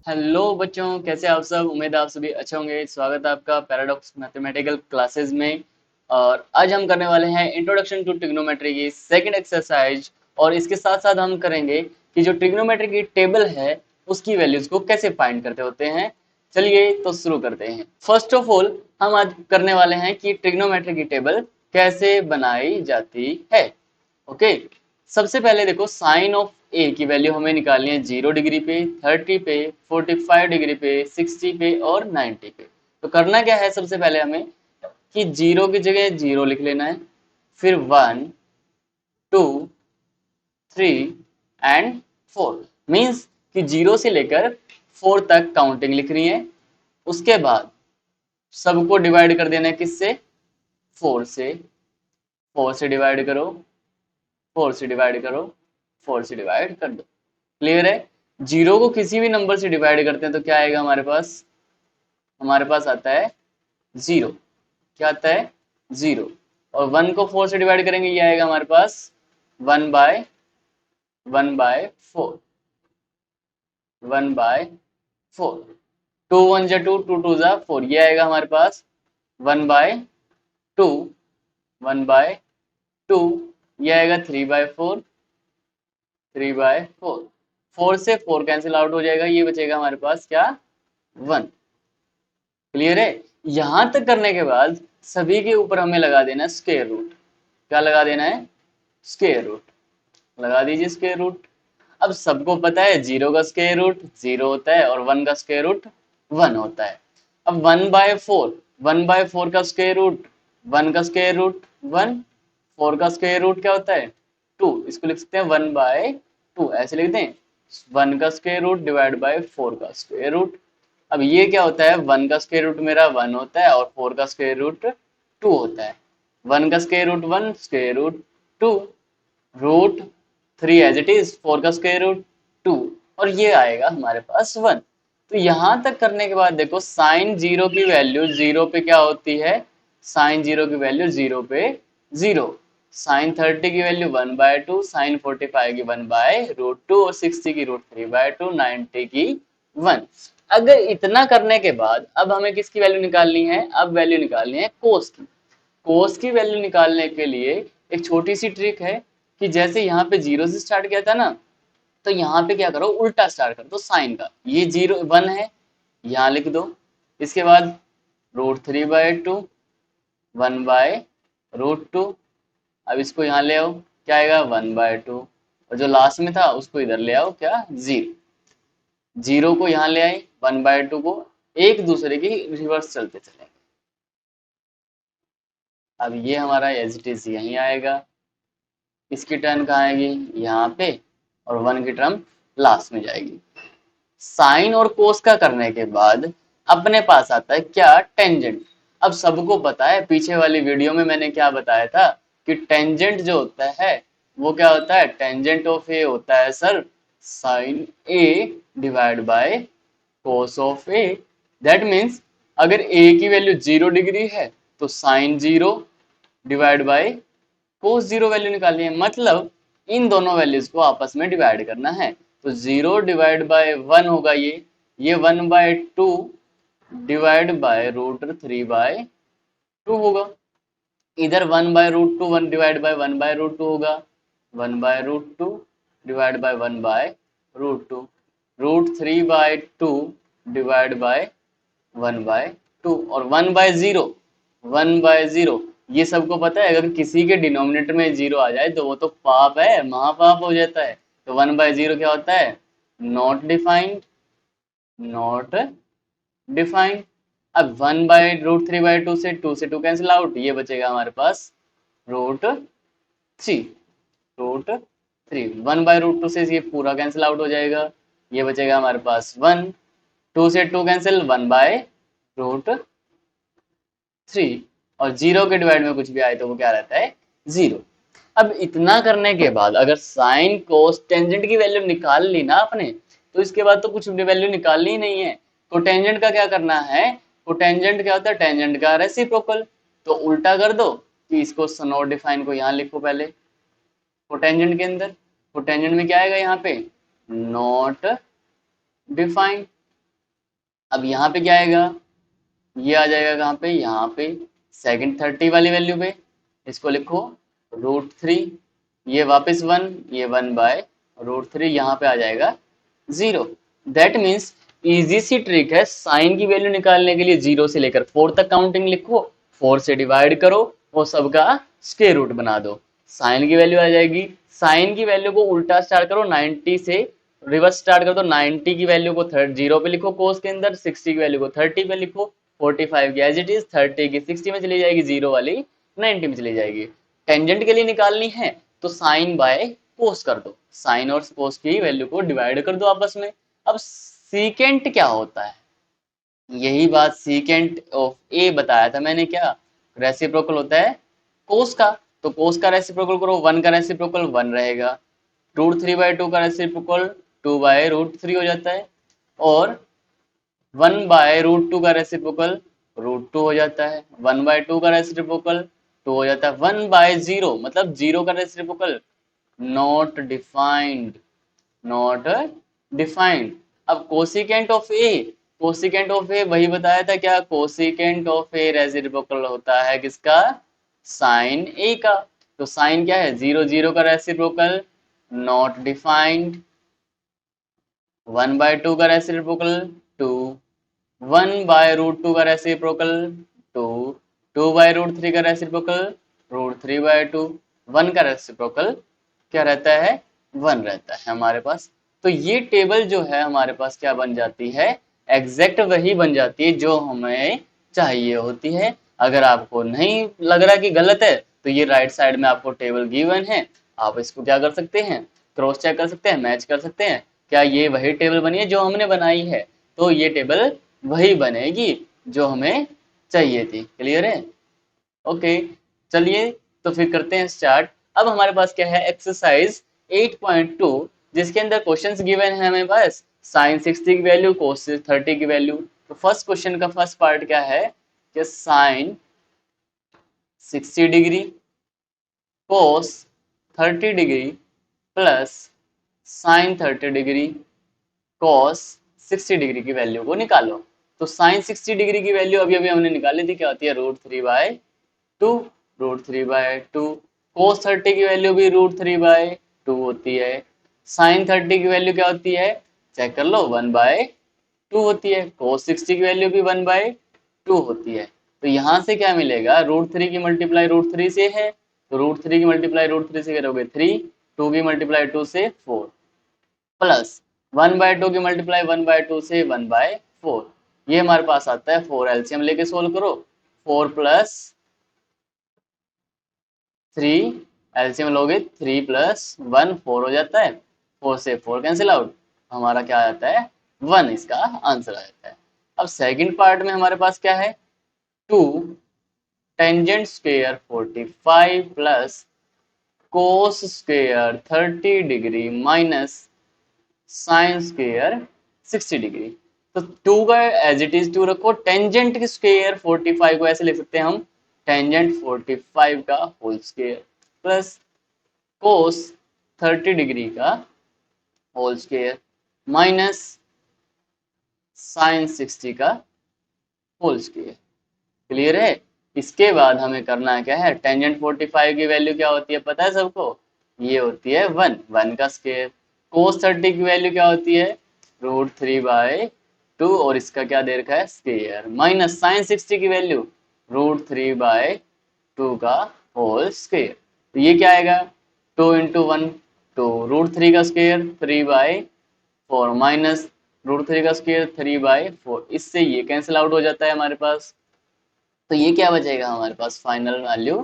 Hello बच्चों, कैसे आप सब। उम्मीद है आप सभी अच्छे होंगे। स्वागत है आपका पैराडॉक्स मैथमेटिकल क्लासेस में। और आज हम करने वाले हैं इंट्रोडक्शन टू ट्रिग्नोमेट्री की सेकंड एक्सरसाइज। और इसके साथ साथ हम करेंगे कि जो ट्रिग्नोमेट्री की टेबल है उसकी वैल्यूज को कैसे फाइंड करते होते हैं। चलिए तो शुरू करते हैं। फर्स्ट ऑफ ऑल हम आज करने वाले हैं कि ट्रिग्नोमेट्री की टेबल कैसे बनाई जाती है। ओके, सबसे पहले देखो साइन ऑफ ए की वैल्यू हमें निकालनी है 0 डिग्री पे, 30 पे, 45 डिग्री पे, 60 पे और 90 पे। तो करना क्या है, सबसे पहले हमें कि 0 की जगह 0 लिख लेना है, फिर 1, 2, 3 एंड 4। मीन्स कि 0 से लेकर 4 तक काउंटिंग लिखनी है। उसके बाद सबको डिवाइड कर देना है किससे, 4 से। 4 से डिवाइड करो, 4 से डिवाइड करो, 4 से डिवाइड कर दो। क्लियर है। 0 को किसी भी नंबर से डिवाइड करते हैं तो क्या आएगा हमारे पास, हमारे पास आता है 0। क्या आता है, 0। और 1 को 4 से डिवाइड करेंगे, ये आएगा हमारे पास 1/4, 1/4। 2 1 जा 2, 2 2 जा 4, ये आएगा हमारे पास 1/2, 1/2। ये आएगा 3/4, 3/4। 4 से 4 कैंसिल आउट हो जाएगा, ये बचेगा हमारे पास क्या, 1। क्लियर है। यहां तक करने के बाद सभी के ऊपर हमें लगा देना है स्क्वायर रूट। क्या लगा देना है, स्क्वायर रूट। लगा दीजिए स्क्वायर रूट। अब सबको पता है 0 का स्क्वायर रूट 0 होता है और 1 का स्क्वायर रूट 1 होता है। अब 1/4, 1/4 का स्क्वायर रूट 1 का स्क्वायर रूट 1, 4 का स्क्वायर रूट क्या होता है 2। इसको लिख सकते हैं 1/2, ऐसे लिख दें 1 का स्क्वायर रूट डिवाइड बाय 4 का स्क्वायर रूट। अब ये क्या होता है, 1 का स्क्वायर रूट मेरा 1 होता है और 4 का स्क्वायर रूट 2 होता है। 1 का square root 1, square root 2, root 3 as it is, 4 का स्क्वायर रूट 2, और ये आएगा हमारे पास 1। तो यहां तक करने के बाद देखो साइन 0 की वैल्यू 0 पे क्या होती है, साइन 0 की वैल्यू 0 पे 0। साइन 30 की वैल्यू 1/2, साइन 45 की 1/√2 और 60 की √3/2, 90 की 1। अगर इतना करने के बाद अब हमें किसकी वैल्यू निकालनी है, अब वैल्यू निकालनी है कोस की। कोस की वैल्यू निकालने के लिए एक छोटी सी ट्रिक है कि जैसे यहाँ पे 0 से स्टार्ट किया था ना, तो यहाँ पे क्या करो, उल्टा स्टार्ट कर दो साइन का। ये 1 है, यहाँ लिख दो। इसके बाद √3/2, 1/√2। अब इसको यहाँ ले आओ, क्या आएगा 1/2, और जो लास्ट में था उसको इधर ले आओ, क्या 0। 0 को यहाँ ले आए, 1/2 को, एक दूसरे की रिवर्स चलते चलेंगे। अब ये हमारा एज इट इज यहीं आएगा। इसकी टर्न कहाँ आएगी, यहाँ पे, और 1 की टर्म लास्ट में जाएगी। साइन और कोस का करने के बाद अपने पास आता है क्या, टेंजेंट। अब सबको पता है, पीछे वाली वीडियो में मैंने क्या बताया था कि टेंजेंट जो होता है वो क्या होता है, टेंजेंट ऑफ ए होता है sir sine a divide by cos of a. That means अगर ए की वैल्यू 0 डिग्री है तो sine 0 divide by cos 0 value निकालनी है। मतलब इन दोनों वैल्यूज को आपस में डिवाइड करना है। तो 0 डिवाइड बाय 1 होगा ये 1/2 डिवाइड बाय √3/2 होगा। इधर 1/√2 1 डिवाइड बाय 1/√2 होगा, 1/√2 डिवाइड बाय 1/√2, √3/2 डिवाइड बाय 1/2, और 1/0, 1/0। ये सबको पता है, अगर किसी के डिनोमिनेटर में 0 आ जाए तो वो तो पाप है, महापाप हो जाता है। तो 1/0 क्या होता है, नॉट डिफाइंड, नॉट डिफाइंड। अब 1/√3/2 से 2 कैंसिल आउट, ये बचेगा हमारे पास √3, √3। 1/√2 से ये पूरा कैंसिल आउट हो जाएगा, ये बचेगा हमारे पास 1। 2 से 2 कैंसिल, 1/√3। और 0 के डिवाइड में कुछ भी आए तो वो क्या रहता है, 0। अब इतना करने के बाद अगर साइन कोस टेंजेंट की वैल्यू निकाल ली ना आपने, तो इसके बाद तो कुछ वैल्यू निकालनी ही नहीं है। कोटेंजेंट का क्या करना है, कोटेंजेंट क्या होता है, टेंजेंट का रेसिप्रोकल। तो उल्टा कर दो कि इसको नॉट डिफाइन को यहाँ लिखो पहले कोटेंजेंट के अंदर। कोटेंजेंट में क्या आएगा यहाँ पे, नॉट डिफाइंड। अब यहाँ पे क्या आएगा, ये आ जाएगा कहाँ पे, यहाँ पे सेकंड 30 वाली वैल्यू पे, इसको लिखो √3, ये वापस 1, ये 1/√3, यहाँ पे आ जाएगा 0। दैट मीन्स इजी सी ट्रिक है साइन की वैल्यू निकालने के लिए, 0 से लेकर 4 तक काउंटिंग लिखो, 4 से डिवाइड करो और सबका स्क्वायर रूट बना दो, साइन की वैल्यू आ जाएगी। साइन की वैल्यू को उल्टा स्टार्ट करो, 90 से रिवर्स स्टार्ट कर दो, 90 की वैल्यू को 0 पे लिखो कोस के अंदर, 60 की वैल्यू को 30 पे लिखो, 45 की एज इट इज, 30 की 60 में चली जाएगी, 0 वाली 90 में चली जाएगी। टेंजेंट के लिए निकालनी है तो साइन बाय कोस कर दो, साइन और कोस की वैल्यू को डिवाइड कर दो आपस में। अब सीकेंट क्या होता है, यही बात सीकेंट ऑफ ए बताया था मैंने, क्या रेसिप्रोकल होता है कोस का, तो कोस का रेसिप्रोकल करो, 1 का रेसिप्रोकल 1 रहेगा, √3/2 का रेसिप्रोकल 2/√3 हो जाता है, और 1/√2 का रेसिप्रोकल √2 हो जाता है, 1/2 का रेसिप्रोकल 2 हो जाता है, 1/0 मतलब 0 का reciprocal not defined, not defined. अब cosecant of A, cosecant of A वही बताया था क्या, कोसिकेंट ऑफ ए रेसिप्रोकल होता है किसका, साइन ए का, तो साइन क्या है 0 0 का रेसिप्रोकल नॉट डिफाइंड, 1/2 का रेसिप्रोकल 2, 1/√2 का रेसिप्रोकल 2, 2/√3 का रेसिप्रोकल √3/2, 1 का रेसिप्रोकल क्या रहता है 1 रहता है हमारे पास। तो ये टेबल जो है हमारे पास क्या बन जाती है, एग्जैक्ट वही बन जाती है जो हमें चाहिए होती है। अगर आपको नहीं लग रहा कि गलत है तो ये राइट साइड में आपको टेबल गिवन है, आप इसको क्या कर सकते हैं, क्रॉस चेक कर सकते हैं, मैच कर सकते हैं, क्या ये वही टेबल बनी है जो हमने बनाई है, तो ये टेबल वही बनेगी जो हमें चाहिए थी। क्लियर है, ओके। चलिए तो फिर करते हैं स्टार्ट। अब हमारे पास क्या है, एक्सरसाइज 8.2, जिसके अंदर क्वेश्चंस गिवन है हमें पास, साइन 60 की वैल्यू, कोस 30 की वैल्यू। तो फर्स्ट क्वेश्चन का फर्स्ट पार्ट क्या है कि sine 60 degree cos 30 degree plus sine 30 degree cos 60 degree की वैल्यू को निकालो। तो साइन 60 डिग्री की वैल्यू अभी अभी हमने निकाली थी, क्या होती है √3/2, √3/2। कॉस 30 की वैल्यू भी √3/2 होती है। साइन 30 की वैल्यू क्या होती है, चेक कर लो 1/2 होती है। कॉस 60 की वैल्यू भी 1/2 होती है। तो यहाँ से क्या मिलेगा, √3 की मल्टीप्लाई √3 से है, तो √3 की मल्टीप्लाई √3 से करोगे 3, 2 की मल्टीप्लाई 2 से 4, प्लस 1/2 की मल्टीप्लाई 1/2 से 1/4, ये हमारे पास आता है 4। एलसीएम लेके सोल्व करो, 4 प्लस 3, एलसीएम लोगे 3 प्लस 1 4 हो जाता है, 4 से 4 कैंसिल आउट, हमारा क्या आ जाता है 1, इसका आंसर आ जाता है। अब सेकंड पार्ट में हमारे पास क्या है, 2 tangent square 45 plus cos square 30 degree minus sine square 60 degree. तो 2 का एज इट इज 2 रखो, टेंजेंट की स्क्वायर 45 को ऐसे लिख सकते हैं हम, टेंजेंट 45 का whole square plus cos 30 degree का होल स्क्वायर माइनस साइन 60 का होल स्क्वायर। क्लियर है। इसके बाद हमें करना क्या है, टेंजेंट 45 की वैल्यू क्या होती है पता है सबको, ये होती है 1, 1 का स्क्वायर। कोस 30 की वैल्यू क्या होती है √3/2, और इसका क्या दे रखा है स्क्वायर, माइनस साइन 60 की वैल्यू √3/2 का होल स्क्वायर। तो ये क्या आएगा 2 × 1, तो √3 का स्क्वायर 3/4 माइनस √3 का स्क्वायर 3/4, इससे ये कैंसिल आउट हो जाता है हमारे पास। तो ये क्या बचेगा हमारे पास, फाइनल वैल्यू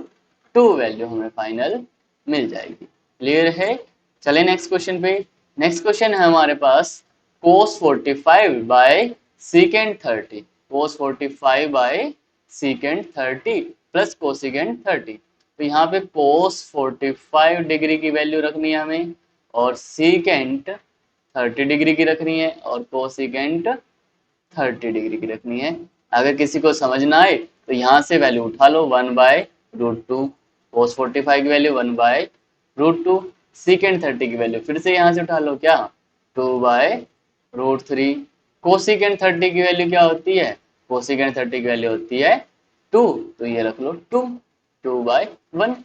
2 वैल्यू हमें फाइनल मिल जाएगी। क्लियर है। चले नेक्स्ट क्वेश्चन पे। नेक्स्ट क्वेश्चन है हमारे पास cos 45 by secant 30, cos 45 by secant 30 plus cosecant 30। तो यहाँ पे cos 45 डिग्री की वैल्यू रखनी है हमें, और secant 30 डिग्री की रखनी है, और कोसिकेंट 30 डिग्री की रखनी है। अगर किसी को समझ ना आए तो यहाँ से वैल्यू उठा लो 1/√2, cos 45 की वैल्यू 1/√2, secant 30 की वैल्यू फिर से यहाँ से उठा लो क्या 2/√3, कोसिकेंट 30 की वैल्यू क्या होती है? कोसिकेंट 30 की वैल्यू होती है 2, तो ये रख लो 2/1।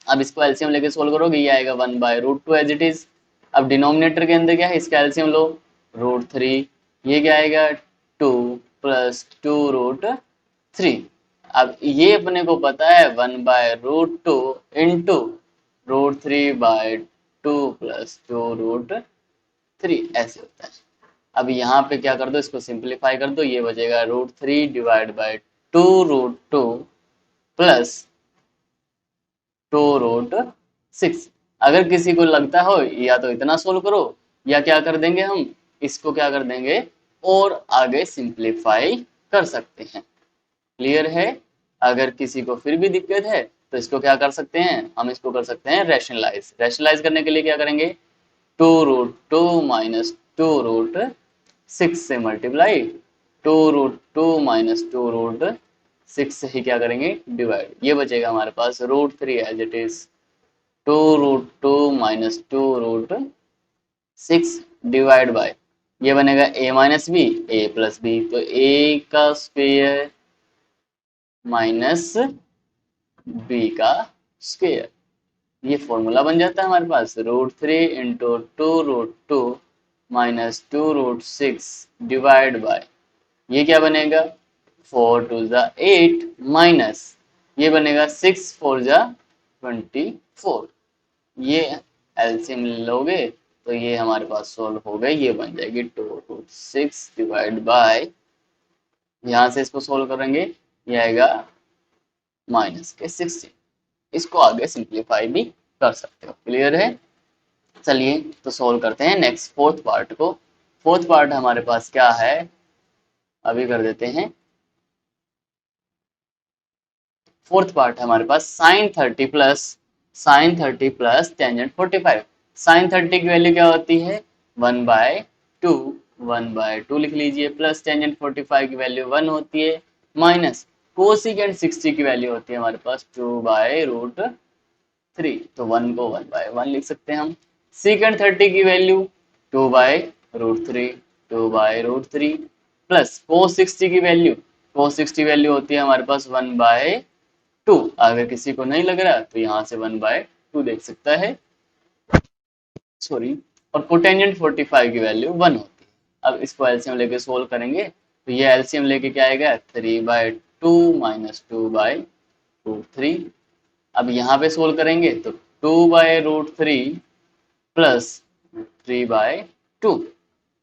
अब इसको एलसीएम लेके सोल्व करोगे, ये आएगा 1/√2 एज इट इज। अब डिनोमिनेटर के अंदर क्या है, इसका एलसीएम लो, √3, ये क्या आएगा 2 प्लस 2√3। अब ये अपने को पता है 1/√2 इंटू √3/2 प्लस 2√3 ऐसे होता है। अब यहाँ पे क्या कर दो, इसको सिंप्लीफाई कर दो, ये बचेगा √3 डिवाइड बाई 2√2 प्लस 2√6। अगर किसी को लगता हो या तो इतना सोल्व करो, या क्या कर देंगे हम, इसको क्या कर देंगे और आगे सिंप्लीफाई कर सकते हैं। क्लियर है? अगर किसी को फिर भी दिक्कत है तो इसको क्या कर सकते हैं, हम इसको कर सकते हैं रैशनलाइज। रैशनलाइज करने के लिए क्या करेंगे, 2√2 माइनस 2√6 से मल्टीप्लाई, 2√2 माइनस 2√6 से ही क्या करेंगे डिवाइड, ये बचेगा हमारे पास √3 as it is 2√2 minus 2√6 divide by, ये बनेगा a minus b, a plus b, तो a का स्क्वेयर माइनस बी का स्क्वेयर, ये फॉर्मूला बन जाता है हमारे पास √3 इंटू 2√2 माइनस 2√6 डिवाइड बाय, ये क्या बनेगा 4 2 जा 8 माइनस, ये बनेगा 6 4 जा 24। ये एलसीएम लोगे तो ये हमारे पास सोल्व हो गई, ये बन जाएगी 2√6 डिवाइड बाय, यहाँ से इसको सोल्व करेंगे ये आएगा -16। इसको आगे सिंप्लीफाई भी कर सकते हो। क्लियर है? चलिए तो सोल्व करते हैं नेक्स्ट फोर्थ पार्ट को। फोर्थ पार्ट हमारे पास क्या है, अभी कर देते हैं। फोर्थ पार्ट हमारे पास sin 30 प्लस टेंजेंट 45। sin 30 की वैल्यू क्या होती है 1/2, 1/2 लिख लीजिए, प्लस टेंजेंट 45 की वैल्यू 1 होती है, माइनस कोसिकेंट 60 की वैल्यू होती है हमारे पास 2/√3, तो 1 को 1/1 लिख सकते हैं हम। सीकेंट 30 की वैल्यू 2/√3, 2/√3 प्लस cos 60 की वैल्यू, cos 60 वैल्यू होती है हमारे पास 1/2। अगर किसी को नहीं लग रहा तो यहाँ से 1/2 देख सकता है, सॉरी। और कोटेंजेंट 45 की वैल्यू 1 होती है। अब इसको एलसीएम लेके सोल्व करेंगे तो ये एलसीएम लेके क्या आएगा 3/2 माइनस 2/√3। अब यहाँ पे सोल्व करेंगे तो 2/√3 प्लस 3/2।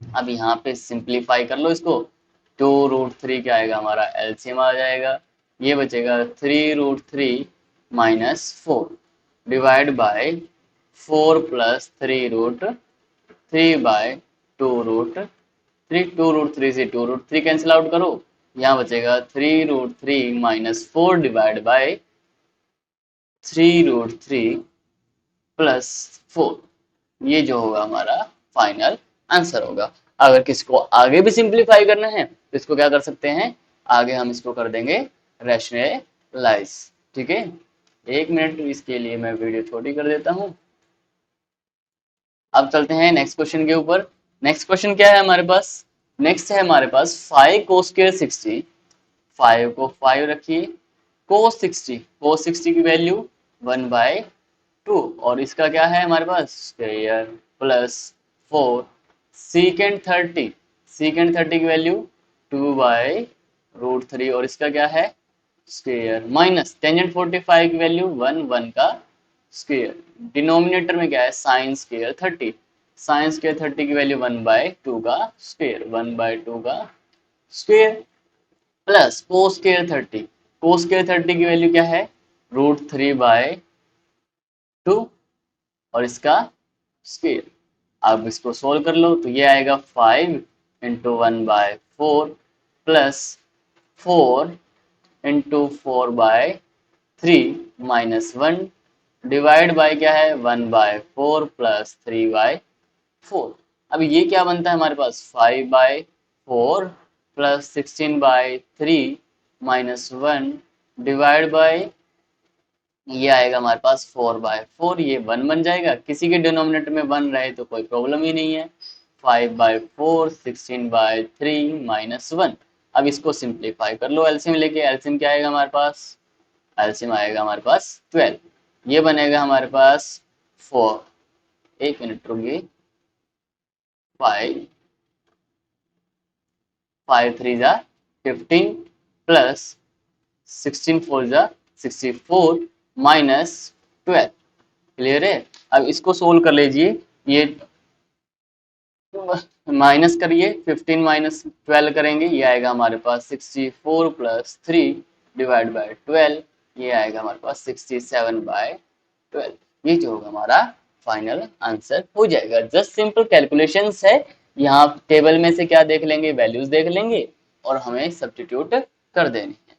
अब यहाँ पे सिंप्लीफाई कर लो इसको, 2√3 क्या आएगा हमारा एलसीएम आ जाएगा, ये बचेगा 3√3 माइनस 4 डिवाइड बाय 4 प्लस 3√3/2√3, 2√3 से 2√3 कैंसिल आउट करो, यहाँ बचेगा 3√3 माइनस 4 डिवाइड बाय 3√3 प्लस 4, ये जो होगा हमारा फाइनल आंसर होगा। अगर किसी को आगे भी सिंप्लीफाई करना है तो इसको क्या कर सकते हैं, आगे हम इसको कर देंगे रैशनलाइज। ठीक है, 1 मिनट इसके लिए मैं वीडियो छोटी कर देता हूँ। अब चलते हैं नेक्स्ट क्वेश्चन के ऊपर। नेक्स्ट क्वेश्चन क्या है हमारे पास, नेक्स्ट है हमारे पास 5 cos स्क्वायर 60, 5 को 5 रखिए, cos 60 की वैल्यू 1/2, और इसका क्या है हमारे पास स्क्वायर प्लस 4 सीकेंड 30 की वैल्यू 2/√3, और इसका क्या है स्क्वायर, माइनस टेंजेंट 45 की वैल्यू 1 का स्क्वायर, डिनोमिनेटर में क्या है साइन स्क्वायर 30, साइन स्क्वायर 30 की वैल्यू 1/2 का स्क्वायर, 1/2 का square plus cos square 30, cos square 30 की वैल्यू क्या है √3/2, और इसका स्क्वायर। अब इसको सोल्व कर लो तो ये आएगा 5 into 1/4 plus 4 into 4/3 minus 1 divide by क्या है 1/4 प्लस 3/4। अब ये क्या बनता है हमारे पास 5/4 प्लस 16/3 माइनस 1 डिवाइड बाय, ये आएगा हमारे पास 4/4, ये 1 बन जाएगा, किसी के डिनोमिनेटर में 1 रहे तो कोई प्रॉब्लम ही नहीं है। 5/4, 16/3 -1। अब इसको सिंप्लीफाई कर लो एलसीएम लेके। एलसीएम क्या आएगा हमारे पास? एलसीएम आएगा हमारे पास 12। ये बनेगा हमारे पास 4, एक मिनट रुकिए, 5, 5 3 जा 15 प्लस 16 4 जा 64 -12। क्लियर है? अब इसको सोल्व कर लीजिए। ये माइनस करिए, 15 -12 करेंगे, ये आएगा हमारे पास 64 + 3 डिवाइड बाय 12, ये आएगा हमारे पास 67/12। ये जो होगा हमारा फाइनल आंसर हो जाएगा। जस्ट सिंपल कैलकुलेशंस है। यहाँ टेबल में से क्या देख लेंगे? वैल्यूज देख लेंगे और हमें सब्स्टिट्यूट कर देनी है।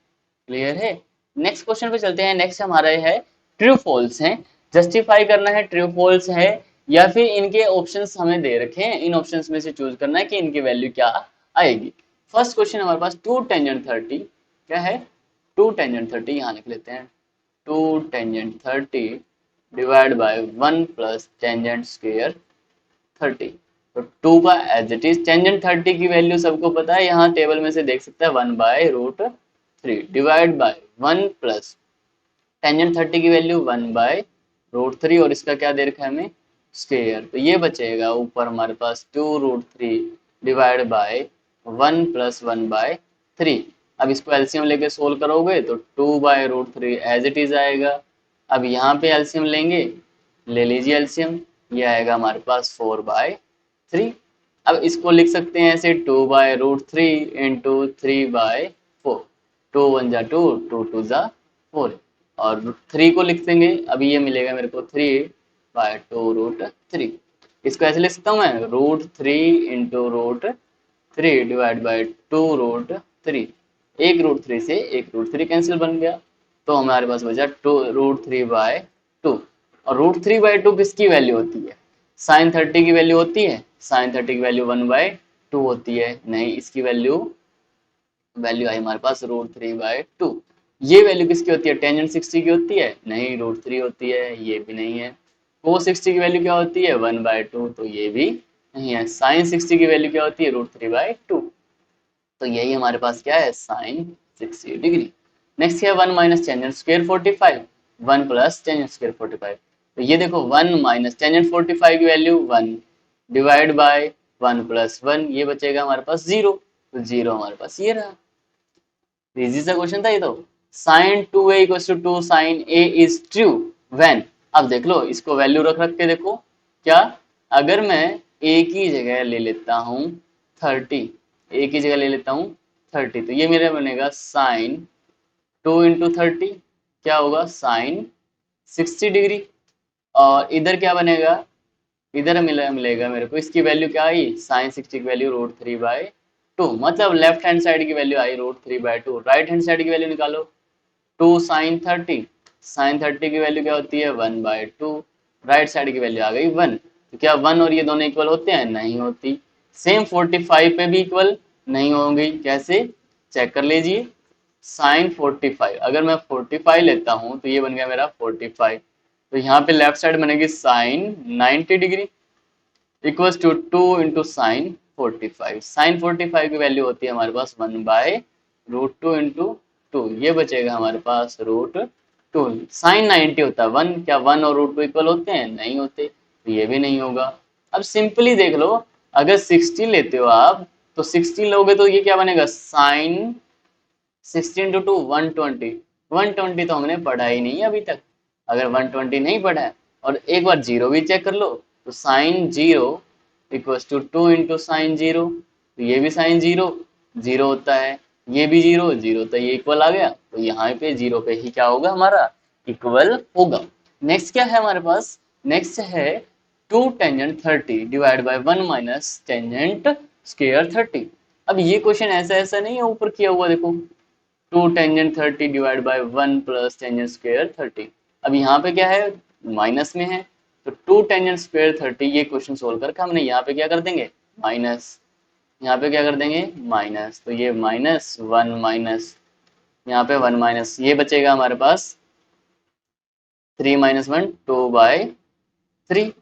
क्लियर है? नेक्स्ट क्वेश्चन पे चलते हैं। नेक्स्ट हमारा है ट्रू फॉल्स है, जस्टिफाई करना है ट्रू फॉल्स है या फिर इनके ऑप्शंस हमें दे रखे हैं, इन ऑप्शंस में से चूज करना है कि इनकी वैल्यू क्या आएगी। फर्स्ट क्वेश्चन हमारे पास 2 टेंजेंट 30 क्या है? 2 टेंजेंट 30 यहाँ लिख लेते हैं, 2 tangent 30 divide by 1 plus tangent square 30। तो 2 का एज इट इज, टेंजेंट 30 की वैल्यू सबको पता है, यहाँ टेबल में से देख सकते हैं 1/√3 डिवाइड बाय 1 प्लस टेंजेंट 30 की वैल्यू 1/√3 और इसका क्या दे रखा है हमें? स्क्वायर। तो ये बचेगा ऊपर हमारे पास 2√3 डिवाइड बाय 1 + 1/3। अब इसको एलसीएम लेके सोल्व करोगे तो 2/√3 एज इट इज आएगा। अब यहाँ पे एलसीएम लेंगे, ले लीजिए एलसीएम, ये आएगा हमारे पास 4/3। अब इसको लिख सकते हैं ऐसे 2/√3 इंटू 3/4, 2 1 जा 2, 2 2 जा 4 और 3 को लिख देंगे। अभी ये मिलेगा मेरे को 3/2√3। इसको ऐसे लिख सकता हूँ मैं, √3 इंटू √3 डिवाइड बाय 2√3। एक √3 से एक √3 कैंसिल बन गया, तो हमारे पास बचा 2√3/2। और √3/2 किसकी वैल्यू होती है? साइन 30 की वैल्यू होती है। साइन 30 की वैल्यू 1/2 होती है। नहीं, इसकी वैल्यू आई हमारे पास √3/2। ये वैल्यू किसकी होती है? टेंजेंट 60 की होती है। नहीं, √3 होती है, ये भी नहीं है। cos 60 की वैल्यू क्या होती है? 1/2, तो ये भी नहीं है। साइन 60 की वैल्यू क्या होती है? √3/2। तो यही हमारे पास क्या है? Sign 60 degree. नेक्स्ट है 1 - टेंजेंट स्क्वायर 45, 1 + टेंजेंट स्क्वायर 45। तो ये देखो 1 - टेंजेंट 45 की वैल्यू 1 डिवाइड बाय 1 + 1, ये बचेगा हमारे पास 0। तो 0 हमारे पास ये रहा। इजी सा क्वेश्चन था ये तो। Sine 2a = 2 sine a is true when. अब देख लो, इसको वैल्यू रख रख के देखो क्या। अगर मैं a की जगह ले लेता हूँ 30, a की जगह ले लेता हूँ 30, तो ये मेरा बनेगा साइन 2 × 30, क्या होगा? Sine 60 degree. और इधर क्या बनेगा? इधर मिलेगा मेरे को, इसकी वैल्यू क्या आई? साइन 60 की वैल्यू √3/2, मतलब लेफ्ट हैंड साइड की वैल्यू आई √3/2। राइट हैंड साइड की वैल्यू निकालो, 2 साइन 30, साइन 30 की वैल्यू क्या होती है? 1/2। राइट साइड की वैल्यू आ गई 1। तो क्या 1 और ये दोनों इक्वल होते हैं? नहीं होती। सेम 45 पे भी इक्वल नहीं होंगी। कैसे? चेक कर लीजिए। साइन 45, अगर मैं 45 लेता हूं तो ये बन गया मेरा 45। तो यहाँ पे लेफ्ट साइड बनेगी sine 90 degree equals to 2 × sine 45। Sine 45 की वैल्यू होती है हमारे पास 1/√2 × 2, ये बचेगा हमारे पास √2। साइन 90 होता है 1, क्या 1 और √2 इक्वल होते हैं? नहीं होते, तो ये भी नहीं होगा। अब सिंपली देख लो, अगर 60 लेते हो आप तो 60 लोगे तो ये क्या बनेगा? साइन 16 × 2 120। 120 तो हमने पढ़ा ही नहीं है अभी तक। अगर 120 नहीं पढ़ा है और एक बार जीरो भी चेक कर लो, तो साइन 0 = 2 × साइन 0, तो ये भी साइन 0 0 होता है, ये भी 0 0 होता है, ये इक्वल आ गया। तो यहाँ पे 0 पे ही क्या होगा? हमारा इक्वल होगा। नेक्स्ट क्या है हमारे पास? नेक्स्ट है 2 tangent 30 divide by 1 - tangent square 30। अब ये क्वेश्चन ऐसा नहीं है ऊपर किया हुआ, देखो 2 tangent 30 divide by 1 + tangent square 30। अब यहाँ पे क्या है? माइनस में है, तो 2 टेंजेंट स्क्वायर 30, ये क्वेश्चन सोल्व करके हमने यहाँ पे क्या कर देंगे? माइनस। यहाँ पे क्या कर देंगे? माइनस। तो ये -1 माइनस, यहाँ पे 1 माइनस, ये बचेगा हमारे पास 3 - 1 2/3,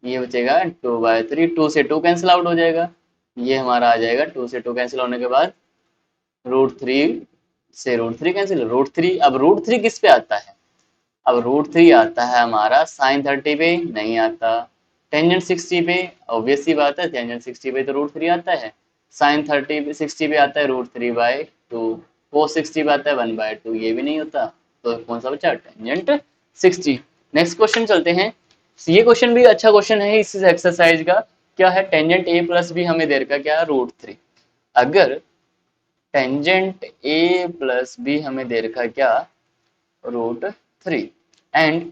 ये बचेगा 2/3, 2 से 2 कैंसिल आउट हो जाएगा, ये हमारा आ जाएगा 2 से 2 कैंसिल होने के बाद √3 से √3 कैंसिल, √3। अब √3 किस पे आता है, अब √3 आता है हमारा साइन 30 पे, नहीं आता। टेंजेंट 60 पे, ऑब्वियस सी बात है, टेंजेंट 60 पे तो √3 आता है। साइन 30 पे 60 पे आता है √3/2, कोस 60 पे आता है 1/2, ये भी नहीं होता, तो कौन सा बचा, टेंजेंट 60। नेक्स्ट क्वेश्चन चलते हैं। ये क्वेश्चन भी अच्छा क्वेश्चन है इस एक्सरसाइज का। क्या है, टेंजेंट ए प्लस बी हमें दे रखा क्या, √3। अगर टेंजेंट ए प्लस बी हमें दे रखा क्या, √3, and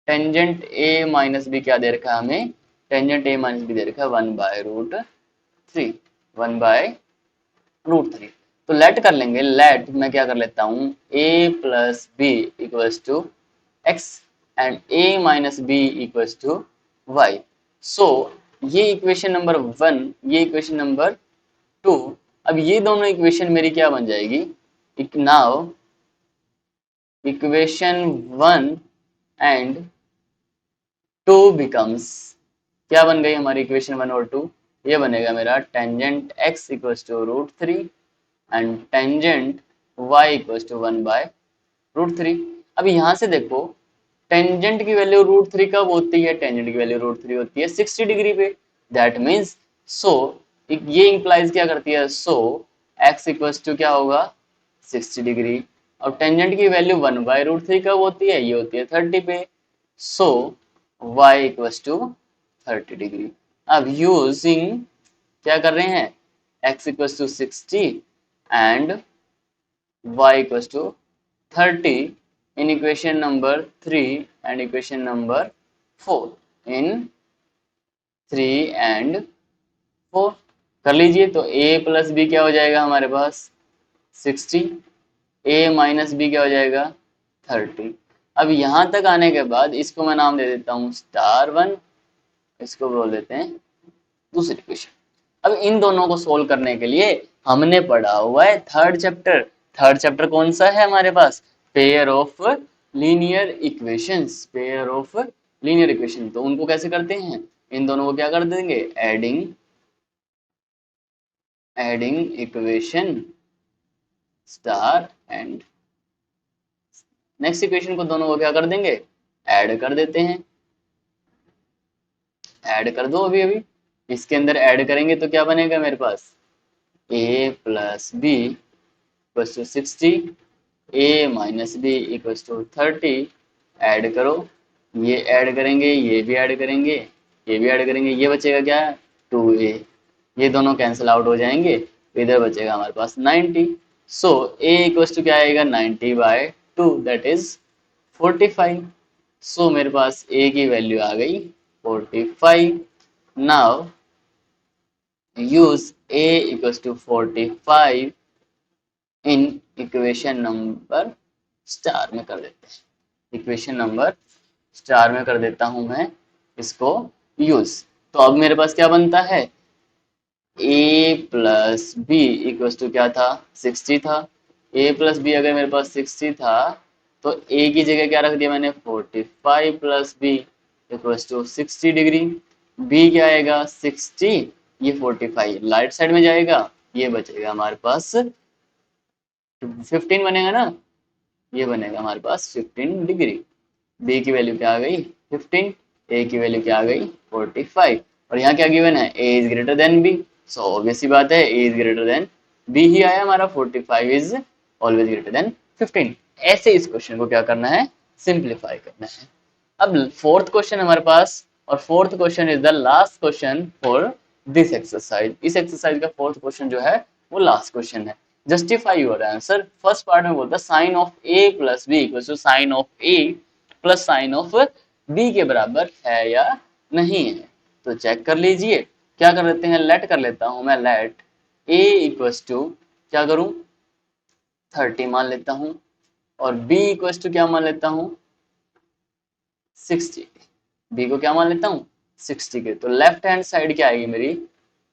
tangent a minus b क्या दे रखा है हमें, टेंजेंट ए माइनस बी दे रखा है 1/√3, 1/√3। तो लेट कर लेंगे, लेट मैं क्या कर लेता हूँ, a plus B equals to X and a minus B equals to Y. So ये इक्वेशन नंबर 1, ये इक्वेशन नंबर 2। अब ये दोनों इक्वेशन मेरी क्या बन जाएगी, नाउ इक्वेशन 1 एंड 2 बिकम्स, क्या बन गई हमारी इक्वेशन 1 और 2, ये बनेगा मेरा tangent x equals to √3 and tangent y equals to 1/√3। अब यहाँ से देखो, टेंजेंट की वैल्यू √3 कब होती है, टेंजेंट की वैल्यू √3 होती है 60 डिग्री पे। दैट मीन्स, सो ये इंप्लाइज क्या करती है, सो x इक्वल्स टू क्या होगा, 60 डिग्री। और टेंजेंट की वैल्यू 1/√3 कब होती है, ये होती है 30 पे। So y equals to 30 degree. अब यूजिंग, क्या कर रहे हैं, x equals to 60 and y equals to 30 in equation number 3 and equation number 4, in 3 and 4 कर लीजिए। तो a प्लस बी क्या हो जाएगा हमारे पास 60, a माइनस बी क्या हो जाएगा 30। अब यहाँ तक आने के बाद इसको मैं नाम दे देता हूँ *1, इसको बोल देते हैं दूसरी इक्वेशन। अब इन दोनों को सोल्व करने के लिए हमने पढ़ा हुआ है थर्ड चैप्टर। थर्ड चैप्टर कौन सा है हमारे पास, pair of linear equations, pair of linear equation. तो उनको कैसे करते हैं, इन दोनों को क्या कर देंगे, adding, adding equation star and next equation को दोनों को क्या कर देंगे, ऐड कर देते हैं। ऐड कर दो अभी अभी, इसके अंदर ऐड करेंगे तो क्या बनेगा मेरे पास, a plus B equals to 60, a minus B equals to 30। Add करो, ये ऐड करेंगे, ये भी ऐड करेंगे, ये भी ऐड करेंगे, ये बचेगा क्या, 2a। ये दोनों कैंसिल आउट हो जाएंगे, तो इधर बचेगा हमारे पास 90। सो a इक्वल्स टू क्या आएगा, 90/2, दैट इज 45। सो मेरे पास a की वैल्यू आ गई 45। Now use a equals to 45 in equation number star में कर देते हैं, इक्वेशन नंबर स्टार में कर देता हूं मैं इसको यूज। तो अब मेरे पास क्या बनता है, a plus B equals to क्या था, 60 था। a प्लस बी अगर मेरे पास 60 था, तो a की जगह क्या रख दिया मैंने, 45 plus B equals to 60 degree. b क्या आएगा 60, ये 45 लाइट साइड में जाएगा, ये बचेगा हमारे पास 15 बनेगा ना, ये बनेगा हमारे पास 15 डिग्री। b की वैल्यू क्या आ गई 15, a की वैल्यू क्या आ गई 45, और यहाँ क्या गिवन है, a is greater than b। So obvious सी बात है a is greater than b ही आया हमारा, 45 इज ऑलवेज ग्रेटर देन 15। ऐसे इस क्वेश्चन को क्या करना है, सिंप्लीफाई करना है। अब फोर्थ क्वेश्चन हमारे पास, और fourth question is the last question for this exercise. इस एक्सरसाइज का फोर्थ क्वेश्चन जो है वो लास्ट क्वेश्चन है। Justify your answer. First part में बोलता है sine of a plus b equal to sine of a plus sine of b के बराबर है या नहीं है। तो चेक कर लीजिए, क्या कर लेते हैं, लेट कर लेता हूं मैं, लेट a इक्वल टू क्या करूं 30 मान लेता हूं, और b इक्वल टू क्या मान लेता हूं 60। b को क्या मान लेता हूं 60 के। तो लेफ्ट हैंड साइड क्या आएगी मेरी,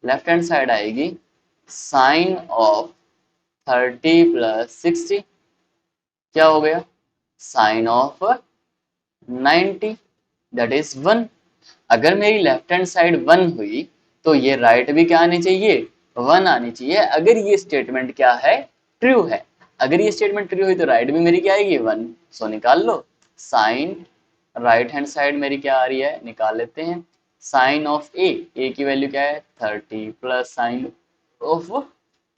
लेफ्ट हैंड साइड आएगी साइन ऑफ 30 प्लस 60, क्या हो गया साइन ऑफ 90, दैट इज 1। अगर मेरी लेफ्ट हैंड साइड 1 हुई तो ये राइट भी क्या आनी चाहिए, 1 आनी चाहिए। अगर ये स्टेटमेंट क्या है, ट्रू है। अगर ये स्टेटमेंट ट्रू हुई तो राइट भी मेरी क्या आएगी, 1। सो निकाल लो साइन राइट हैंड साइड मेरी क्या आ रही है, निकाल लेते हैं। साइन ऑफ ए की वैल्यू क्या है 30 प्लस साइन ऑफ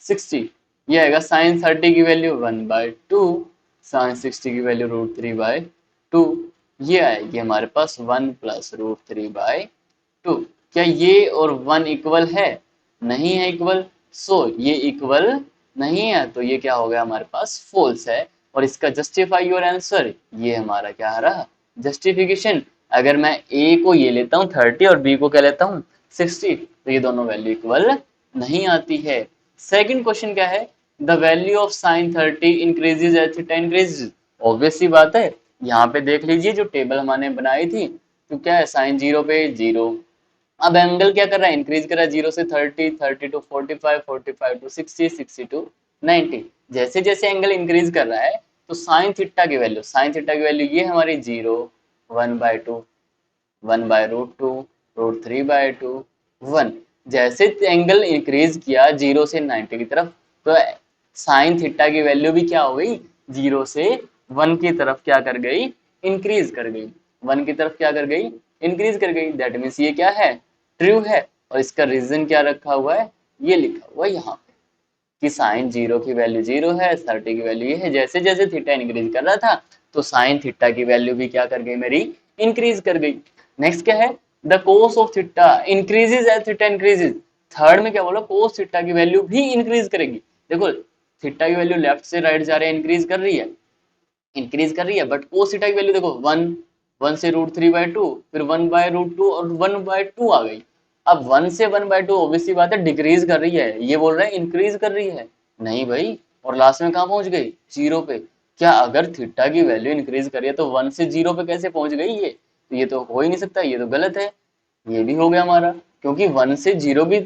60, ये आएगा साइन 30 की वैल्यू 1/2, साइन 60 की वैल्यू √3/2, ये आएगी हमारे पास 1 प्लस √3/2। क्या ये और 1 इक्वल है, नहीं है इक्वल। सो ये इक्वल नहीं है तो ये क्या हो गया हमारे पास, फॉल्स है। और इसका जस्टिफाई योर आंसर, ये हमारा क्या रहा, जस्टिफिकेशन। अगर मैं ए को ये लेता हूँ 30 और बी को क्या लेता हूँ 60, तो ये दोनों वैल्यू इक्वल नहीं आती है। सेकंड क्वेश्चन क्या है, the value of sine 30 increases as theta increases. Obvious सी बात है, यहाँ पे देख लीजिए जो टेबल हमने बनाई थी, तो क्या है साइन 0 पे 0। अब एंगल क्या कर रहा है, इंक्रीज कर रहा है 0 से 30, 30 टू 45, 45 टू 60, 60 टू 90। जैसे जैसे एंगल इंक्रीज कर रहा है तो साइन थीटा की वैल्यू, साइन थीटा की वैल्यू ये हमारी 0, 1/2, 1/√2, √3/2, 1। जैसे एंगल इंक्रीज किया 0 से 90 की तरफ, तो साइन थीटा की वैल्यू भी क्या हो गई, 0 से 1 की तरफ क्या कर गई, इंक्रीज कर गई। 1 की तरफ क्या कर गई, इंक्रीज कर गई। दैट मीन्स ये क्या है, ट्रू है। और इसका रीजन क्या रखा हुआ है, ये लिखा हुआ है यहाँ पे कि साइन 0 की वैल्यू 0 है, 30 की वैल्यू ये है। जैसे जैसे थीटा इंक्रीज कर रहा था तो साइन थीटा की वैल्यू भी क्या कर गई मेरी, इंक्रीज कर गई। नेक्स्ट क्या है, the cos of theta increases as theta increases. Third में क्या बोला, कोस थीटा की वैल्यू भी इंक्रीज करेगी। देखो थीटा की वैल्यू लेफ्ट से राइट जा रही है, इंक्रीज कर रही है, इंक्रीज कर रही है। बट कोस थीटा की वैल्यू देखो 1, 1 से √3/2, फिर 1/√2 और 1/2 आ गई। अब 1 से 1/2 ऑब्वियसली बात है डिक्रीज कर रही है, ये बोल रहे हैं इंक्रीज कर रही है, नहीं भाई। और लास्ट में कहाँ पहुंच गई, 0 पे। क्या अगर थीटा की वैल्यू इंक्रीज कर रही है तो 1 से 0 पे कैसे पहुंच गई ये, तो ये तो हो ही नहीं सकता, ये तो गलत है। ये भी हो गया हमारा, क्योंकि 1 से 0 की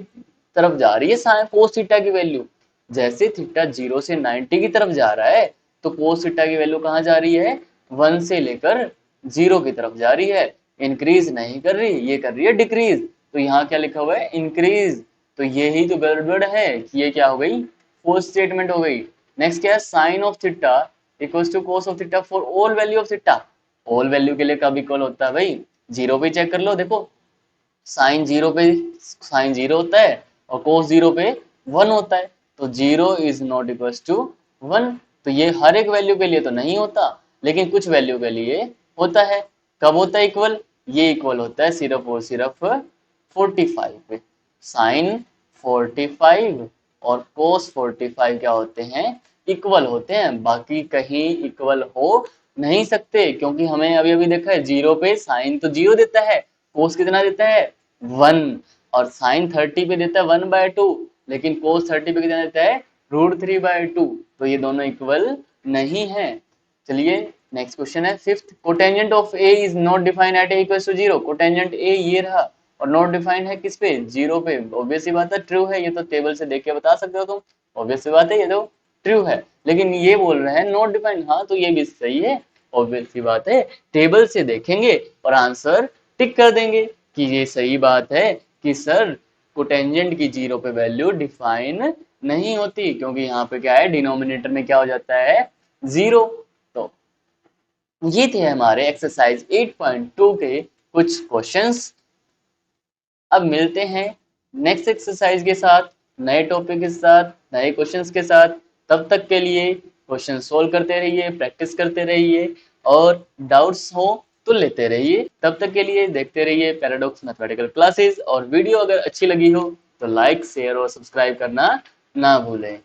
तरफ जा रही है कोस थीटा की वैल्यू। जैसे थीटा 0 से 90 की तरफ जा रहा है तो कोस थीटा की वैल्यू कहाँ जा रही है, 1 से लेकर 0 की तरफ जा रही है, इंक्रीज नहीं कर रही, ये कर रही है डिक्रीज। तो यहाँ क्या लिखा हुआ है, इंक्रीज। तो यही तो गड़बड़ है कि ये क्या हो गई, फॉल्स स्टेटमेंट हो गई। नेक्स्ट क्या है, sine of theta equals to cos of theta for all value of theta. All value के लिए कब इक्वल होता है भाई, 0 पे चेक कर लो। देखो साइन 0 पे साइन 0 होता है और कोस 0 पे 1 होता है, तो 0 इज नॉट इक्वल टू 1। तो ये हर एक वैल्यू के लिए तो नहीं होता, लेकिन कुछ वैल्यू के लिए होता है। कब होता है इक्वल, ये इक्वल होता है सिर्फ और सिर्फ 45 पे। साइन 45 और कोस 45 क्या होते हैं, इक्वल होते हैं। बाकी कहीं इक्वल हो नहीं सकते, क्योंकि हमें अभी अभी देखा है 0 पे साइन तो 0 देता है, कोस कितना देता है 1, और साइन 30 पे देता है 1/2, लेकिन कोस 30 पे कितना देता है √3/2। तो ये दोनों इक्वल नहीं है। चलिए नेक्स्ट क्वेश्चन है fifth, cotangent of A is not defined at A equals to 0। Cotangent A ये रहा और नॉट डिफाइंड है किस पे, 0 पे। ऑब्वियस सी बात है ट्रू है, ये तो टेबल से देख के बता सकते हो तुम। ऑब्वियस सी बात है, ये तो ट्रू है। लेकिन ये बोल रहे हैं नॉट डिफाइंड, हाँ तो ये भी सही है। ऑब्वियस सी बात है, टेबल से देखेंगे और आंसर टिक कर देंगे कि ये सही बात है कि सर कोटेंजेंट की 0 पे वैल्यू डिफाइन नहीं होती, क्योंकि यहाँ पे क्या है डिनोमिनेटर में क्या हो जाता है 0। तो ये थे हमारे एक्सरसाइज 8.2 के कुछ क्वेश्चंस। अब मिलते हैं नेक्स्ट एक्सरसाइज के साथ, नए टॉपिक के साथ, नए क्वेश्चंस के साथ। तब तक के लिए क्वेश्चन सोल्व करते रहिए, प्रैक्टिस करते रहिए और डाउट्स हो तो लेते रहिए। तब तक के लिए देखते रहिए पैराडॉक्स मैथमेटिकल क्लासेस। और वीडियो अगर अच्छी लगी हो तो लाइक, शेयर और सब्सक्राइब करना ना भूलें।